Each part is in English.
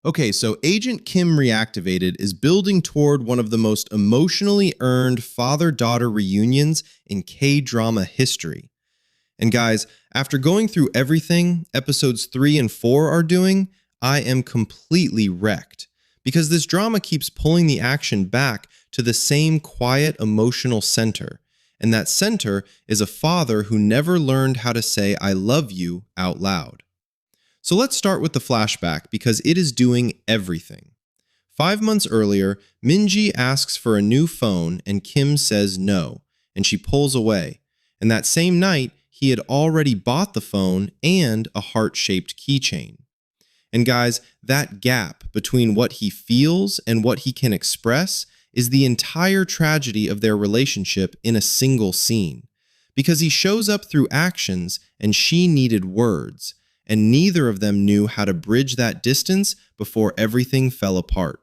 Okay, so Agent Kim Reactivated is building toward one of the most emotionally earned father-daughter reunions in K-drama history. And guys, after going through everything episodes 3 and 4 are doing, I am completely wrecked. Because this drama keeps pulling the action back to the same quiet emotional center. And that center is a father who never learned how to say "I love you" out loud. So let's start with the flashback because it is doing everything. 5 months earlier, Min-ji asks for a new phone and Kim says no, and she pulls away. And that same night, he had already bought the phone and a heart-shaped keychain. And guys, that gap between what he feels and what he can express is the entire tragedy of their relationship in a single scene. Because he shows up through actions and she needed words, and neither of them knew how to bridge that distance before everything fell apart.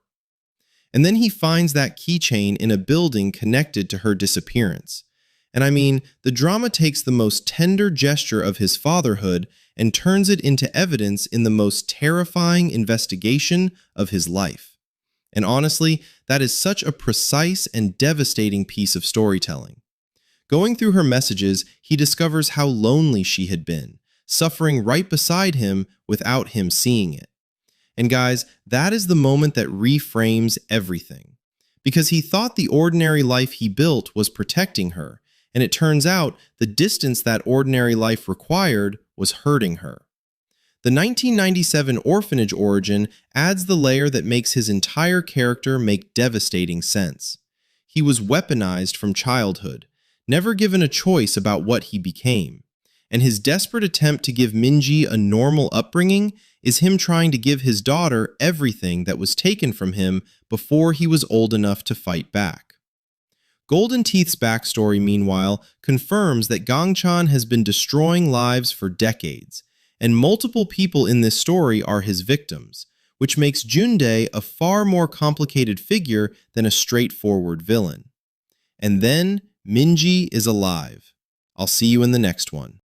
And then he finds that keychain in a building connected to her disappearance. And I mean, the drama takes the most tender gesture of his fatherhood and turns it into evidence in the most terrifying investigation of his life. And honestly, that is such a precise and devastating piece of storytelling. Going through her messages, he discovers how lonely she had been, suffering right beside him without him seeing it. And guys, that is the moment that reframes everything. Because he thought the ordinary life he built was protecting her, and it turns out the distance that ordinary life required was hurting her. The 1997 orphanage origin adds the layer that makes his entire character make devastating sense. He was weaponized from childhood, never given a choice about what he became. And his desperate attempt to give Min-ji a normal upbringing is him trying to give his daughter everything that was taken from him before he was old enough to fight back. Golden Teeth's backstory, meanwhile, confirms that Gangchan has been destroying lives for decades, and multiple people in this story are his victims, which makes Jundae a far more complicated figure than a straightforward villain. And then, Min-ji is alive. I'll see you in the next one.